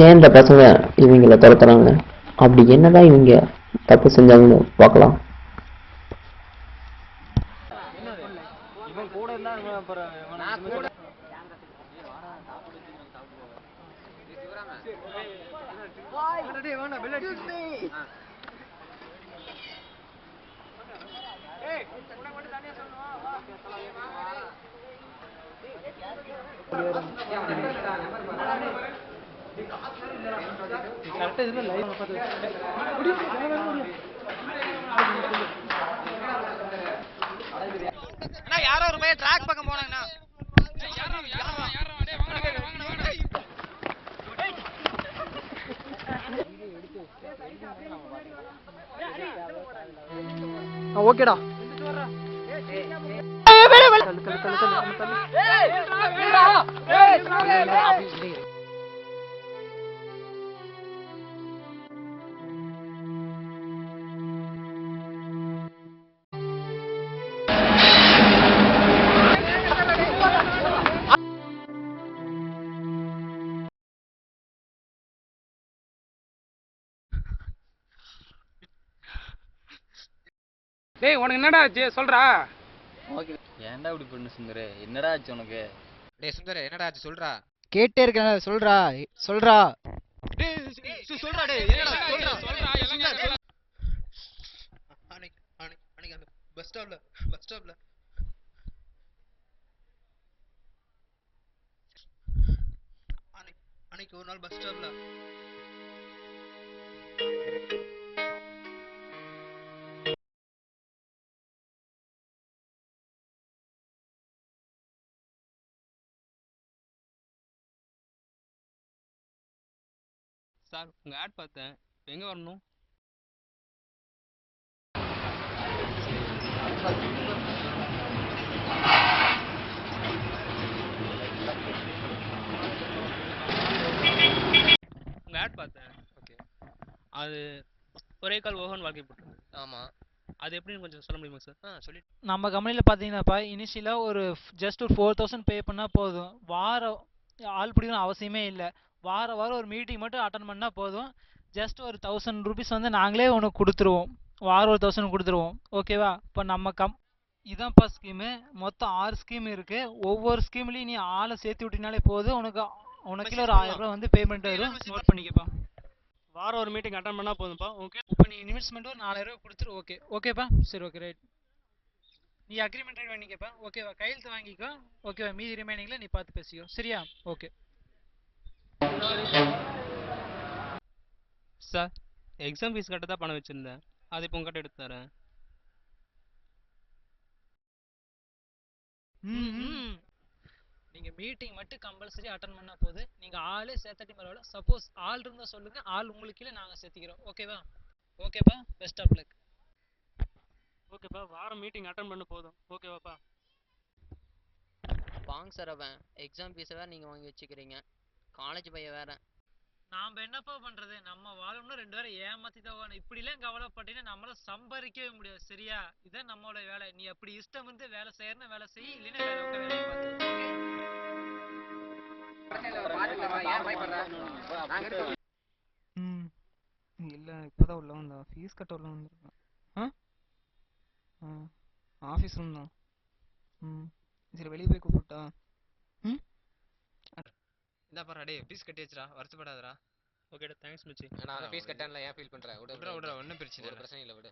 ஏன் இந்த பசங்க இவங்கள துரத்துறாங்க? அப்படி என்னதான் இவங்க தப்பு செஞ்சாங்கன்னு பார்க்கலாம். யாரோ ஒரு பையன் ட்ராக் பக்கம் போனாங்கண்ணா. ஓகேடா. டேய் உனக்கு என்னடா ஆச்சு சொல்றா. ஓகே ஏன்டா இப்படி பண்ணு சுந்தரே, என்னடா ஆச்சு உனக்கு? டேய் சுந்தரே என்னடா ஆச்சு சொல்றா. கேட்டே இருக்கேன் சொல்றா சொல்றா. டேய் சொல்றா டேய் என்னடா சொல்றா சொல்றா. அன்னைக்கு அந்த பஸ் ஸ்டாப்ல அன்னைக்கு ஒரு நாள் பஸ் ஸ்டாப்ல சார் உங்கள் ஆட் பார்த்தேன். எங்கே வரணும்? உங்கள் ஆட் பார்த்தேன். ஓகே, அது ஒரே கால் ஓஹன் வாழ்க்கை போட்டு. ஆமா அது எப்படின்னு கொஞ்சம் சொல்ல முடியுமா சார்? சொல்லி நம்ம கம்பெனியில் பார்த்தீங்கன்னாப்பா இனிஷியலாக ஒரு ஜஸ்ட் ஒரு 4000 பே பண்ணால் போதும். ஆள் பிடிக்கணும் அவசியமே இல்லை. வாரம் ஒரு மீட்டிங் மட்டும் அட்டன் பண்ணால் போதும். ஜஸ்ட் ஒரு 1000 ருபீஸ் வந்து நாங்களே உனக்கு கொடுத்துருவோம். வாரம் ஒரு 1000 கொடுத்துருவோம். ஓகேவா? இப்போ நம்ம இதான்ப்பா ஸ்கீமு. மொத்தம் 6 ஸ்கீம் இருக்குது. ஒவ்வொரு ஸ்கீம்லேயும் நீ ஆளை சேர்த்து விட்டினாலே போதும். உனக்கு ஒரு 1000 ரூபா வந்து பேமெண்ட் வரும். நோட் பண்ணிக்கப்பா. வாரம் ஒரு மீட்டிங் அட்டன் பண்ணால் போதும்ப்பா. ஓகே, இப்போ நீ இன்வெஸ்ட்மெண்ட் ஒரு 4000 ரூபா கொடுத்துரு. ஓகேப்பா சரி. Okay right. நீ அக்ரிமெண்ட் ரைட் பண்ணிக்கப்பா. ஓகேவா? கையெழுத்து வாங்கிக்கோ. ஓகேவா? மீதி ரிமைனிங்ல நீ பார்த்து பேசிக்கோ. சரியா? ஓகே சார், எக்ஸாம் ஃபீஸ் கட்ட தான் பணம் வச்சுருந்தேன். அது இப்போ உங்கள்கிட்ட எடுத்து தரேன். நீங்கள் மீட்டிங் மட்டும் கம்பல்சரி அட்டன் பண்ணால் போது. நீங்கள் ஆளே சேர்த்தாட்டி பரவாயில்ல. சப்போஸ் ஆள் இருந்தால் சொல்லுங்கள். ஆள் உங்களுக்கு கீழே நாங்கள் சேர்த்திக்கிறோம். ஓகேவா? ஓகேப்பா, பெஸ்ட் ஆஃப் லக். ஓகேப்பா, வாரம் மீட்டிங் அட்டன் பண்ண போதும். ஓகேவாப்பா? வாங்க சார், அவன் எக்ஸாம் ஃபீஸை வேறு நீங்கள் வாங்கி வச்சுக்கிறீங்க. காலேஜ் பையன் வேறு. நாம் என்னப்பா பண்ணுறது? நம்ம வாழணும்னு 2 பேரை ஏமாற்றி தான் வாங்கணும். இப்படிலாம் கவலைப்பட்டீங்கன்னா நம்மளால சம்பாதிக்கவே முடியாது. சரியா? இதான் நம்மளோட வேலை. நீ அப்படி இஷ்டம் வந்து வேலை செய்யறன்னு வேலை செய், இல்லைன்னா வேலை உட்கார வேலையை பார்த்து. இல்லை இப்போதான் உள்ள வந்தா ஃபீஸ் கட்ட உள்ள வந்துருக்கேன். ஆஃபீஸ் ரூம் தான். சரி வெளியே போய் கூப்பிட்டா. இந்த பாரு டேய் ஃபீஸ் கட்டி வச்சுடா, வருத்தப்படாதடா. ஓகேடா, தேங்க்ஸ் மச்சி. நான் அந்த ஃபீஸ் கட்டன்ல ஏன் ஃபீல் பண்றேன்? விடுறா ஒண்ணும் பிரச்சனை இல்ல விடு.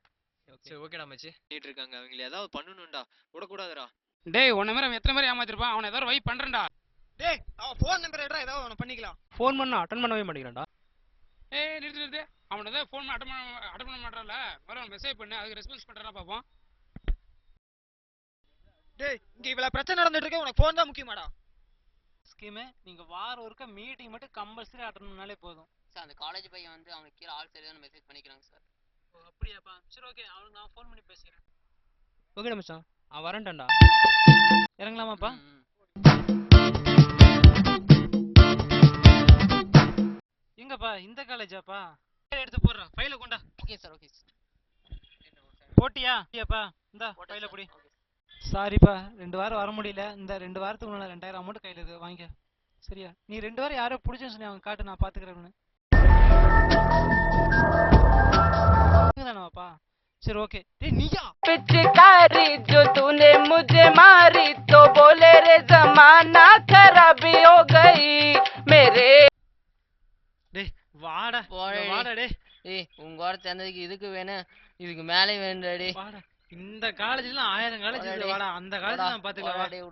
சரி ஓகேடா மச்சி. நீட் இருக்காங்க அவங்கள ஏதாவது பண்ணணும்டா, விடக்கூடாதுடா. டேய் உன்ன மாதிரி அவன் எத்தனை மாதிரி ஏமாத்திருப்பான். அவனை ஏதாவது வைப் பண்ணுறேன்டா. டேய் அவன் ஃபோன் நம்பர் எடுறா, ஏதாவது அவன பண்ணிக்கலாம். ஃபோன் பண்ணா அட்டன் பண்ணவே மாட்டேங்கிறான்டா. ஏய் நிறுத்து. அவனை ஏதாவது ஃபோன் அட்டன் பண்ண மாட்டான்ல. வர மெசேஜ் பண்ணு, அதுக்கு ரெஸ்பான்ஸ் பண்ணுறானா பார்ப்போம். டேய் இங்க இவ்வளவு பிரச்சனை நடந்துட்டு இருக்கு, உனக்கு ஃபோன் தான் முக்கியமாடா. ஸ்கீமு நீங்கள் வாரம் ஒருக்க மீட்டிங் மட்டும் கம்பல்சரி அட்டன் பண்ணாலே போதும். சார் அந்த காலேஜ் பையன் வந்து அவனுக்கு கீழே ஆள் சரியான மெசேஜ் பண்ணிக்கிறாங்க சார். ஓ அப்படியாப்பா? சரி ஓகே, அவனுக்கு நான் ஃபோன் பண்ணி பேசுகிறேன். ஓகேடா மச்சான், அவன் வரேன்டான்டா. இறங்கலாமாப்பா? எங்கப்பா? இந்த காலேஜாப்பா? எடுத்து போடுறேன். ஃபைலை கொண்டா. Okay sir. Okay sir. போட்டியா? இந்த ஃபைலை பிடி. சாரிப்பா, 2 வாரம் வர முடியல. இந்த 2 வாரத்துக்கு முன்னாடி 2000 அமௌண்ட் கையில் இருக்கு, வாங்கிக்க. சரியா? நீ 2 வாரம் யாரோ பிடிச்சேன்னு சொல்லி அவங்க காட்டு, நான் பாத்துக்கிறேன்னு தானேப்பா? சரி ஓகே. டேய் நீயா? पिचकारी जो तूने मुझे मारी तो बोले रे जमाना खराबी हो गई मेरे டேய் வாடா போடா வாடா டேய் ஏய் உங்க கூட சேர்ந்ததுக்கு இதுக்கு வேணும், இதுக்கு மேலே வேணும்டா டேய். வாடா. இந்த காலேஜ்ல 1000 காலேஜ் இருக்கு. வாடா அந்த காலேஜ்ல நான் பாத்துக்கலாம். டேய்